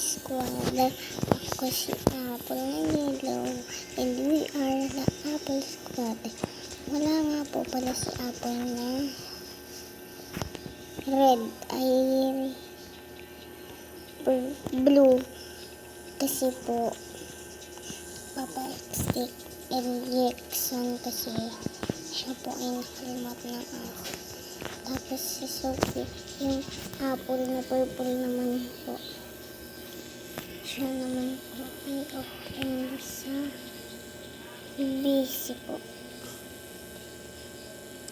Squad. Ako si Apple na Yellow and we are the Apple Squad. Wala nga po pala si Apple na red ay blue kasi po Papa Stick and Jackson kasi siya po ay nakalimat ng ako. Tapos si Sophie, yung apple na purple naman po. Siya naman po ay open sa busy po.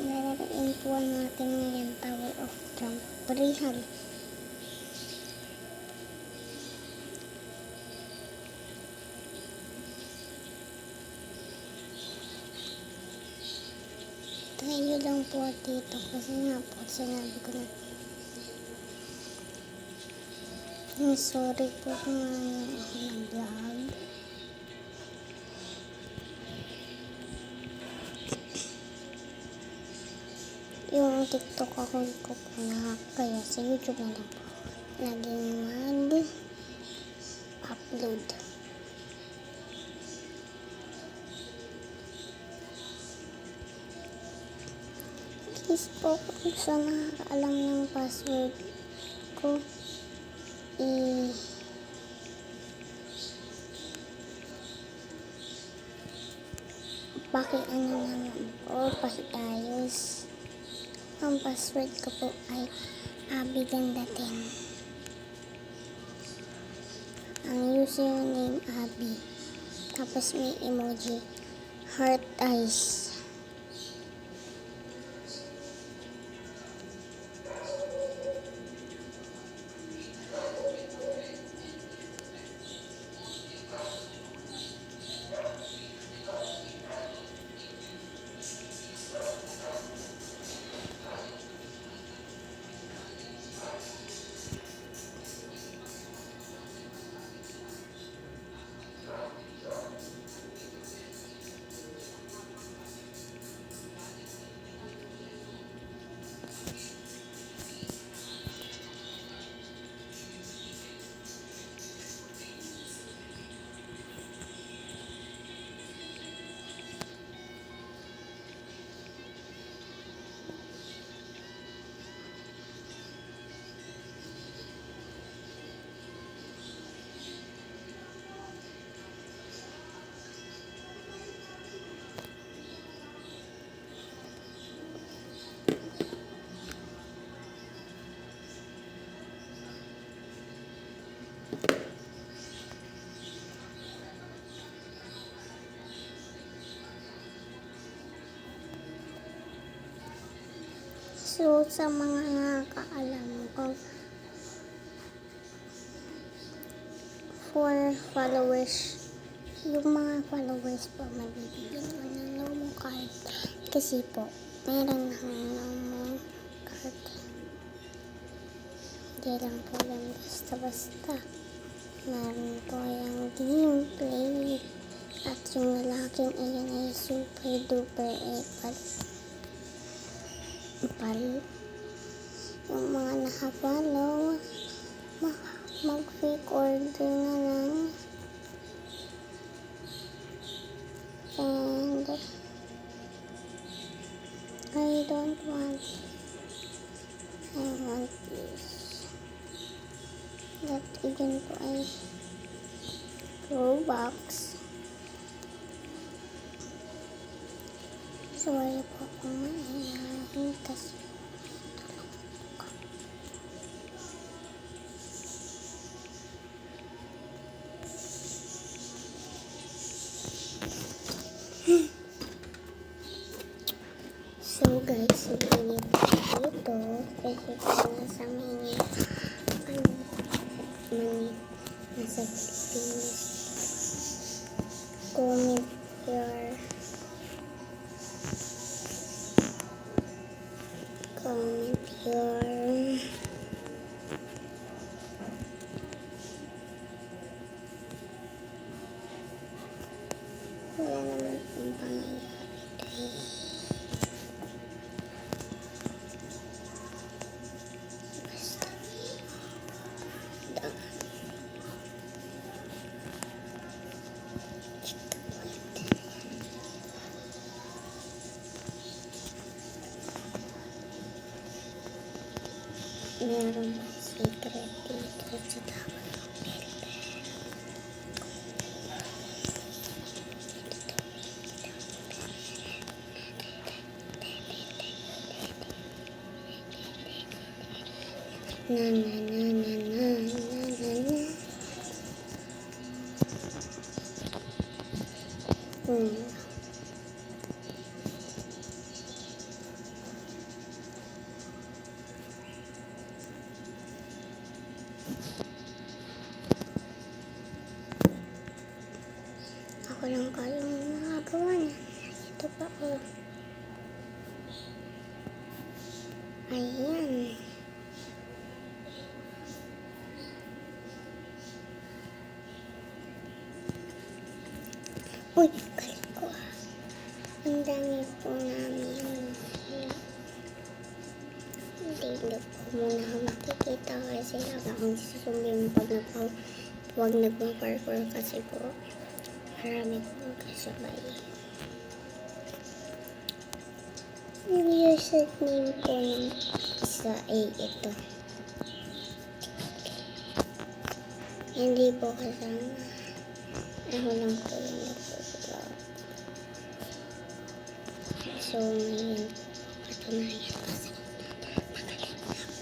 Lalaroin po natin ngayon Tower of Trump. Real. Tayo lang po dito kasi nga po sinabi ko na sorry po kung ano ako nag-vlog. Yung TikTok ako ko po na kaya sa YouTube na lang po laging mag-upload. Please po kung saan nakakaalam ng password ko pakiano naman po, pakiayos. Ang password ko po ay abiganda10. Ang username Abi. Tapos may emoji heart eyes. So, sa mga nakakaalam ko, for followers, yung mga followers po, mabibigyan ko ng Lomo card. Kasi po, meron ng Lomo card. Hindi lang po lang basta-basta. Meron po yung gameplay. At yung lalaking iyan ay super duper epal. Yung mga naka-follow, mag-fake order na lang. And I don't want I want this. That again po ay Robux. So wala po akong mainahin kasi so guys, hindi dito kasi kung nasa mini nasa Pilipinas, comment your wala naman pong pangyayari. Basta Meron secret dito sa tawag ng filter. Na na na na na na na na. Ako lang kayong nakagawa niya. Ito pa ako. Ayan. Uy, galit ko ah. Ang dami po namin. Hindi po muna ako makikita kasi akong susumbi mo pag nagpa-parkour kasi po marami po kasabay. Yung username po ng isa ay ito. Hindi po kasama. Ako lang po yung nagpo-vlog. So, ngayon, patunayan kasi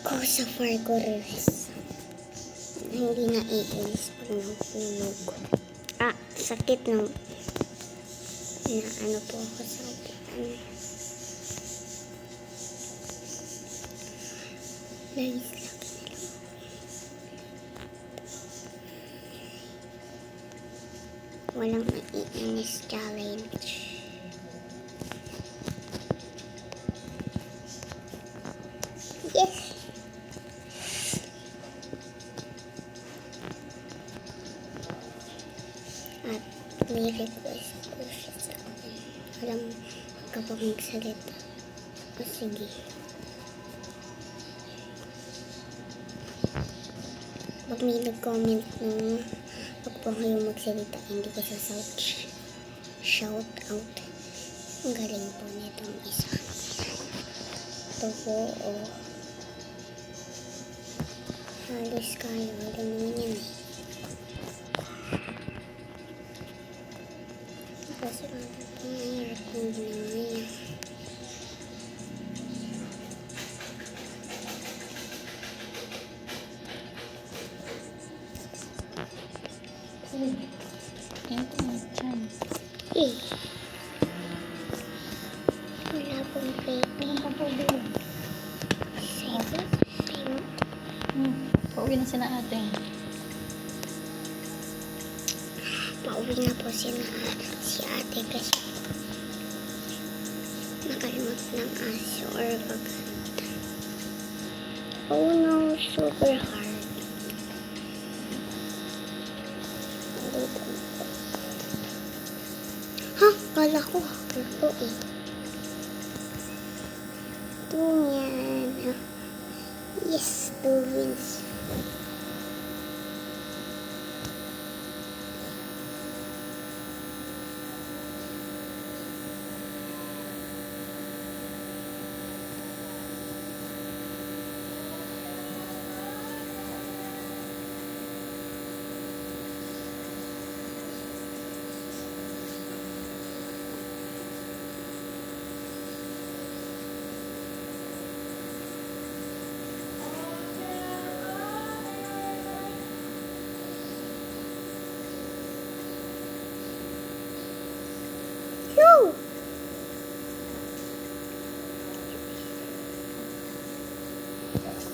ko sa parkourers. Hindi na iinis pag nahulog. Sakit ng na ano po ako sa Nice lang. Walang naiinis challenge. Yes! At may request po siya sa akin. Alam kapag magsalita. O sige. Pag may nag-comment nung pag po kayo magsalita, hindi ko sa shout out. Ang galing po nitong isa. Ito po, halos kayo. Alam naman yan eh. Kasi ano po mahirap kung ginawa yan. Ito na chance. Wala pong fake. Walang kapag-ibig. Sige. Pauwi na sila ate. Pauwi na po si ate kasi nakalimot ng aso or pagkanta. Oh no, super hard. Dito. Ha? Kala ko ito eh. Ito yan. Yes, 2 wins. No!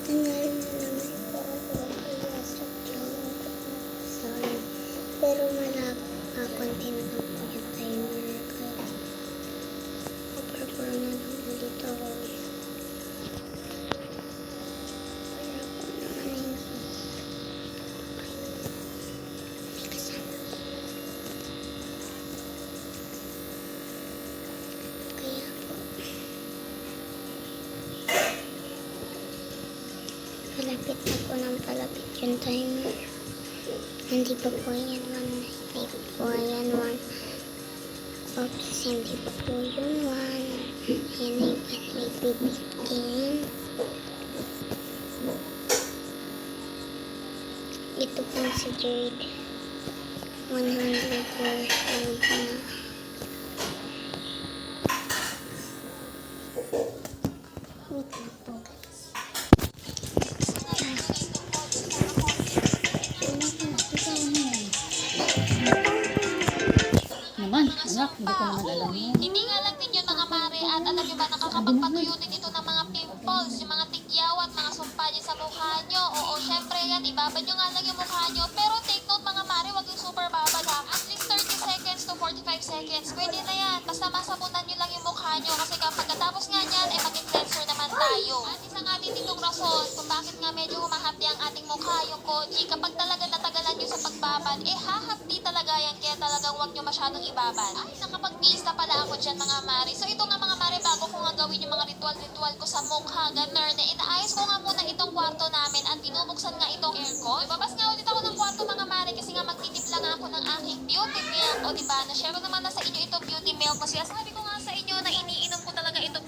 Nangyari na naman po ako kaya sa joke. Sorry. Pero konti na lang po yung timer kaya maparpuro na lang ulit ako. Kaya po naman yung may kasama po. Kaya po palapit na po ng palapit yung timer. Hindi pa po yan 1. Hindi po yan 1. Oops, hindi pa po yung 1. Yan ay palipit din. Ito pong si Jade. 100 years old na. Wait lang po guys. Naman, anak, hindi ko naman alam yun. Hindi nga lang din yun mga mare at alam nyo ba nakakapagpatuyo din ito ng mga pimples, yung mga tigyaw at mga sumpa dyan sa mukha nyo. Oo, syempre yan, ibabad nyo nga lang yung mukha nyo. Pero take note mga mare, wag yung super babad ha. At least 30 seconds to 45 seconds. Pwede na yan. Basta masabunan nyo lang yung mukha nyo kasi kapag katapos nga yan, eh mag-cleanser naman tayo. At isa nga din ditong rason kung bakit nga medyo humahapdi ang ating mukha, yung koji. Kapag talaga natagalan nyo sa pagbabad, eh hahapdi talaga yan. Kaya talagang wag nyo masyadong ibabad. Ay, nakapag-pista pala ako dyan mga mare. So ito nga mga mare, bago ko nga gawin yung mga ritual-ritual ko sa mukha, ganner, na inaayos ko nga muna itong kwarto namin at binubuksan nga itong aircon. Babas nga ulit ako ng kwarto mga mare kasi nga magtitip lang ako ng aking beauty milk. O diba, na-share ko naman na sa inyo itong beauty milk kasi sabi ko nga sa inyo na iniinom ko talaga ito.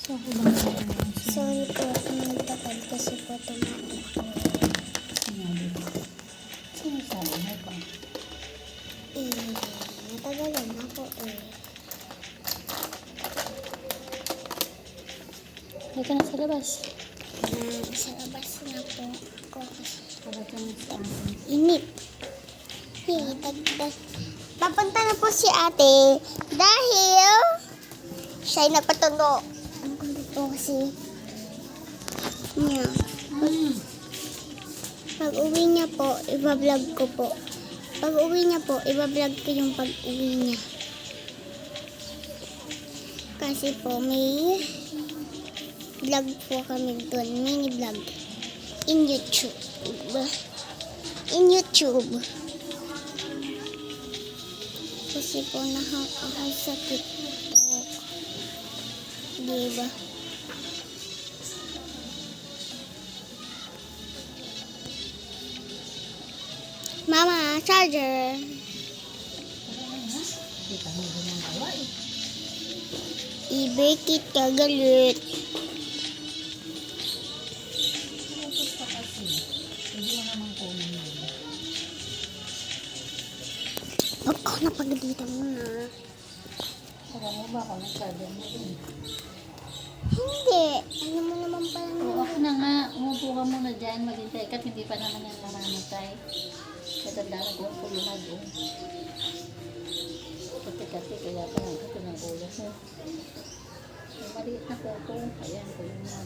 So, ako bang nalaman? Sorry po ako nagtakad kasi po tumatakbo po. Sinabi ko. Sinasabi mo ba? Natagalan ako eh. Dito na sa labas. Sa labas na po ako kasi Para ka na sa akin. init. Papunta na po si ate dahil siya'y nagpatundo. Ang kulit po kasi niya. Pag uwi niya po, ibablog ko po. Pag uwi niya po, ibablog ko yung pag uwi niya. Kasi po may vlog po kami doon. Mini vlog. In YouTube. In YouTube. Kasi po nakakasakit to. Diba? Mama, charger. Kita mo din ang gawa eh. Ibekit ka galit. Tapos pa kasi. Hindi mo naman kunin mo. Huwag ko na pagdita muna. Saka mo ba ako nag-charger mo din? Hindi. Ano mo naman pala Oo, ako na nga. Umupo ka muna dyan. Maghintay ka. Hindi pa naman yan mamamatay. Katandaan ko ang kulungan doon. Kati-kati. Kaya pa lang ito ng ulo ko. May maliit na po. Ayan, kulungan.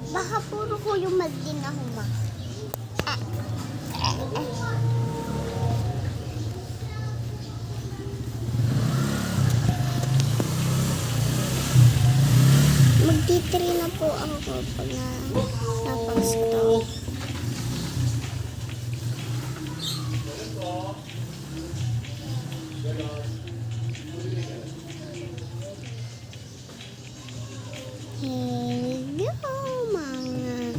Baka puro ko yung magdin ako ma. Magtitiri na po ako pag napag-stop. Hello mga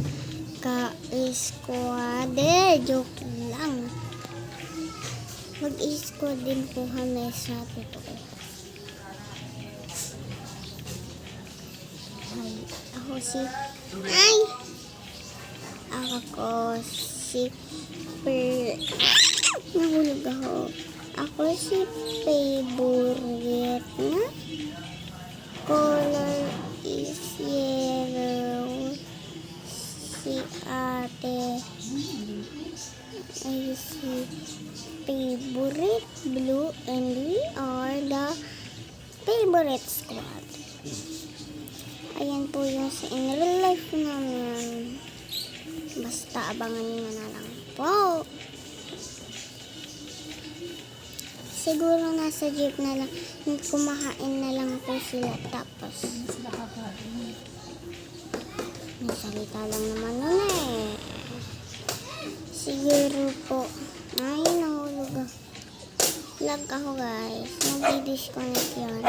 ka-squader. Joke lang. Mag-squad din po kami sa totoo. Ako si... Ay! Ako si... Nahulog ako. Ako si favorite na color is yellow. Si ate ay si favorite blue and we are the favorite squad. Ayan po yung sa in real life namin. Basta abangan nyo na lang po. Siguro nasa jeep na lang. Kumakain na lang po sila. Tapos, Sila kakain. may salita lang naman nun eh. Siguro po. Ay, nahulog ako. Lag ako guys. Mag-disconnect yun.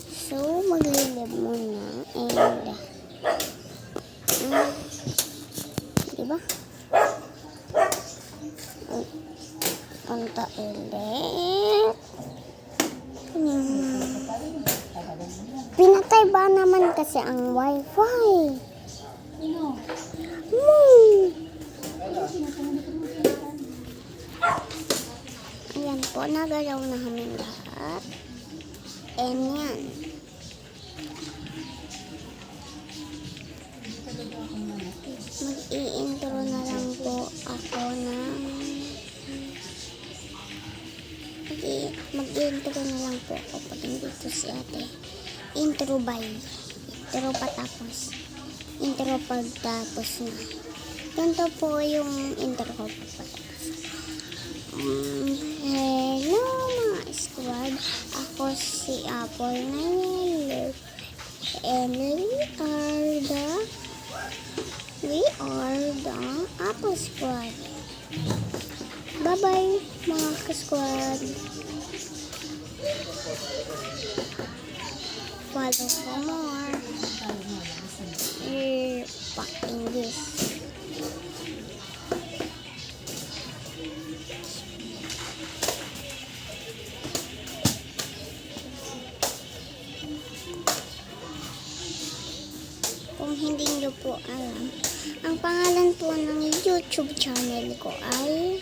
So, maglilib muna. And, diba? Anta ulit. Pinatay ba naman kasi ang wifi? Sino? Ayan po, nagalaw na kami lahat. And yan. Mag-i-intro na lang po ako na mag-i-intro na lang po ako pag dito si ate. Intro by. Intro patapos. Intro pagtapos na. Ganito po yung intro ko pagtapos. Hello mga squad. Ako si Apple na yellow. And we are the Apple Squad. Bye-bye mga ka-squad. Follow for more. English. hindi nyo po alam, ang pangalan po ng YouTube channel ko ay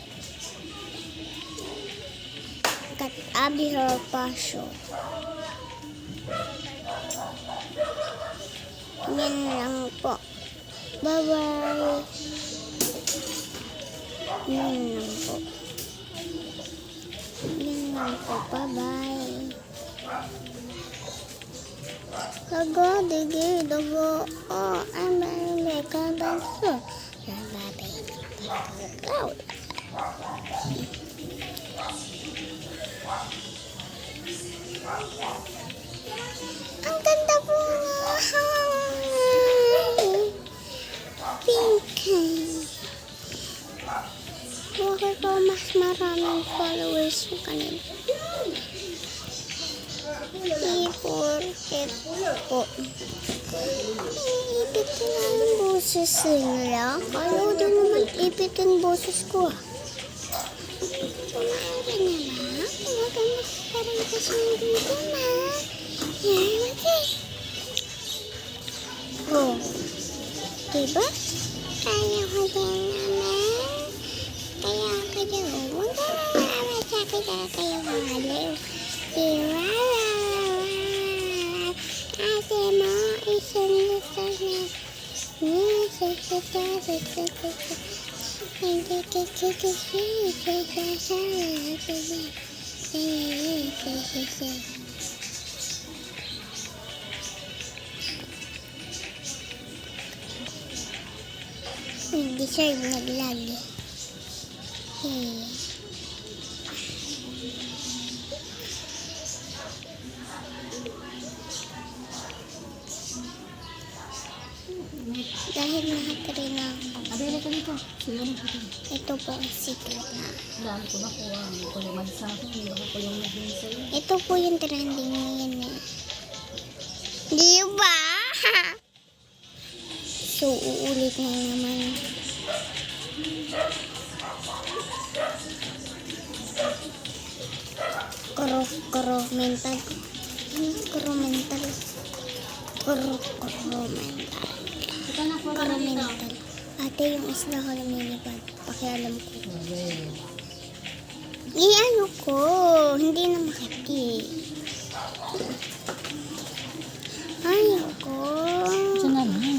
Kat Abby Herpasio. Yan lang po. Bye-bye. Yan lang po. Yan lang po. Bye-bye. Dago, digi, dago. Oh, I'm very content. Bye-bye. Ang ganda po nga. Pink. Bakit po mas maraming followers mo kanina? I-porket po. Ipit ko na ang boses nila. Kaya doon naman ipit ang boses ko. Kumara na ba? Kumaganda parang kasundin ko na. Yan, okay. Oh. Diba? Kaya ko din naman. Kaya ko din. Huwag ka naman sa akin na kayo mahaliw. Diba? Ate mo, isang gusto na. Hindi siya naglag. Dahil lahat rin ang Abela ka dito. Sige mo dito. ito po ang secret na. Dami ko nakuha. Hindi ko naman sa akin. Hindi ako yung naging sa'yo. Ito po yung trending ngayon eh. Di ba? So, uulit na naman. Koro mental. Koro mental. Koro mental. Ito na po Koro na dito. mental. Ate, yung isla ko lumilipad. Pakialam ko. Ano ko? Hindi na makiti. Ayoko. Ito naman.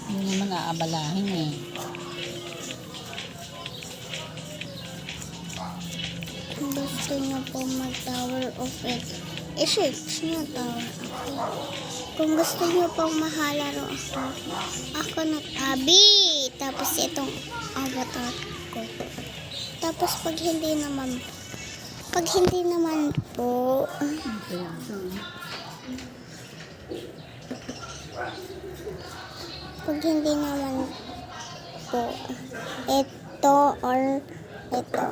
Hindi naman aabalahin eh. Gusto niyo po mag-tower of it. I-search niyo tower of it. Kung gusto niyo pong mahalaro ako nag-abi. Tapos itong avatar ko. Tapos pag hindi naman po, Okay. pag hindi naman po, ito or ito.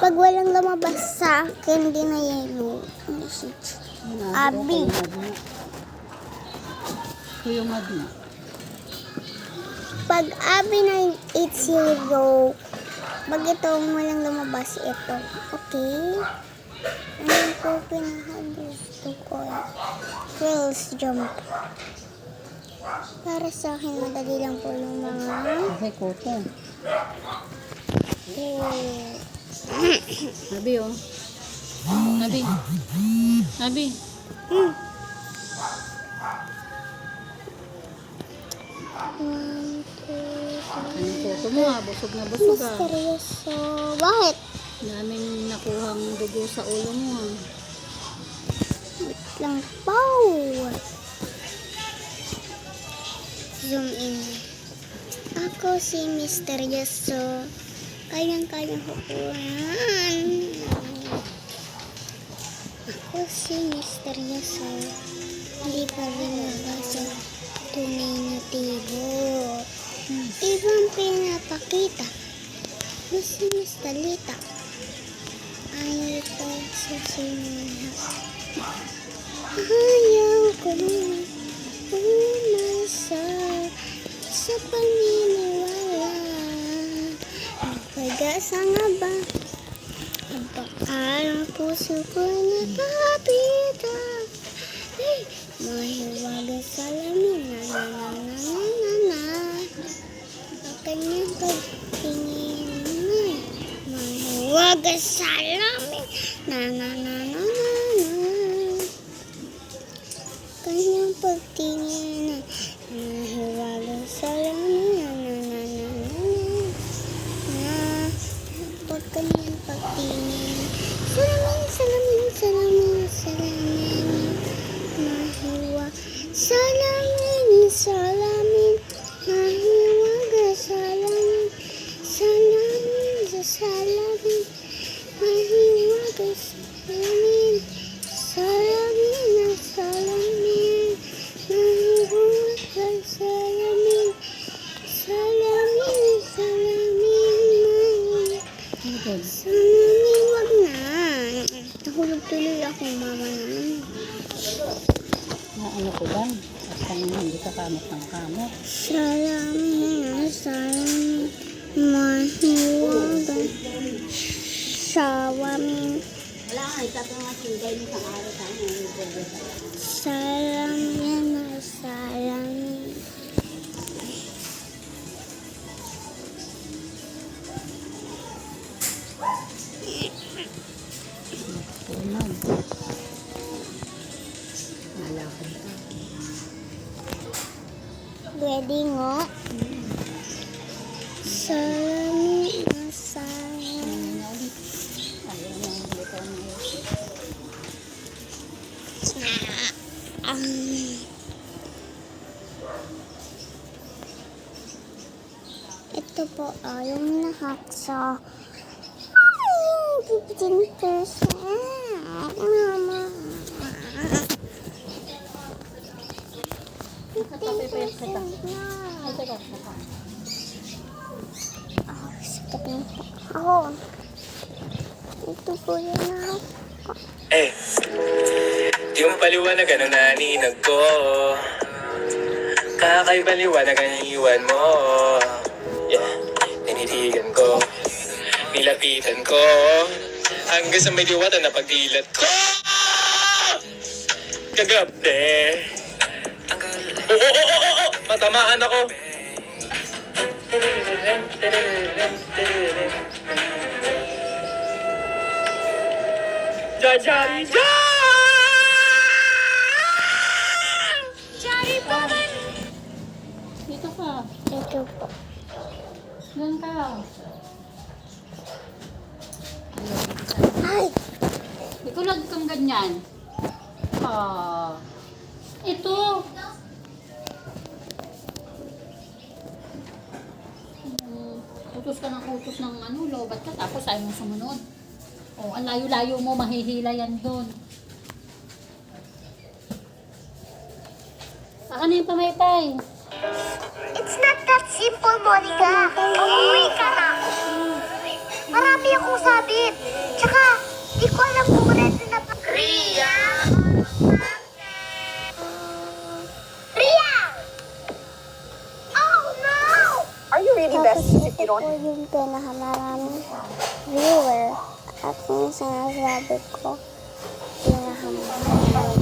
Pag walang lumabas sa akin, hindi na yellow. Abi. Kuya Magna. Pag Abi 980, pag itong walang lumabas, ito. Okay? Ano po pinakagusto ko? Quills jump. Para sa akin, madali lang po yung mga... Okay, koto. Oh. Abi oh. Abi. Abi. One, two, Anong koto mo ah? Busog na busog ah. misteryoso. Bakit? Daming nakuhang dugo sa ulo mo ah. Wait lang po. Zoom in. Ako si misteryoso. Kayang-kayang hukuhan. Ako si misteryoso. Hindi pa rin nabasa tunay na tibok. Ibang pinapakita. Mas talita. Ayaw ko sa sinunod. Ayaw ko umasa sa paniniwala. Pag-asa nga ba? Baka ang puso ko nakapita. mahiwaga salamin, na na na na na na na. Ang kanyang pagtingin ay mahiwaga salamin, na na na na na na. Kanyang pagtingin ay mahiwaga salamin, na na na na na na. Pag kanyang pagtingin, salamin, salamin, salamin, salamin, mahiwa, salamin, salamin, mahiwaga salamin, salamin, salamin, mahiwaga salamin, salamin, salamin, mahiwaga salamin, salamin, salamin, salamin, wag na. Nahulog tuloy ako, mama naman. Ano ko ba? At kanina hindi ka kamot ng kamot. Salamin, salamin, mahiwaga salamin, Wala nga, ito nga singgay ni isang araw tayo. salamin, salamin. Tunan. Malakad ka. Pwede nga. Salamin, salamin. Ayaw na yung bitaw na yun. Ito po yung nahaksa. 15%. Mama. 15% na. Ay, teka, teka. Sakit na po ako. Ito po yung nahaksa. Di mo paliwanagan ang naninag ko. Kakaiba liwanag ang iwan mo. Yeah, tinitigan ko, nilapitan ko, hanggang sa may diwata na pagdilat ko. Kagabi, matamaan ako. Jajari, Dito ka. Ito po. Doon ka. Ay! Ikulag kang ganyan. Ito. Utos ka ng utos ng lobat ka, tapos ayaw mo sumunod. Ang layo-layo mo, mahihila yan doon. Ano yung pamaypay? It's not that simple, Monica. Umuwi ka na. Marami akong sabit. Tsaka, di ko alam kung red na pa. Ria! Ria! Oh, no! Are you really best if you don't? Ito po yung pinakamaraming viewer. At yung sinasabi ko, pinakamaraming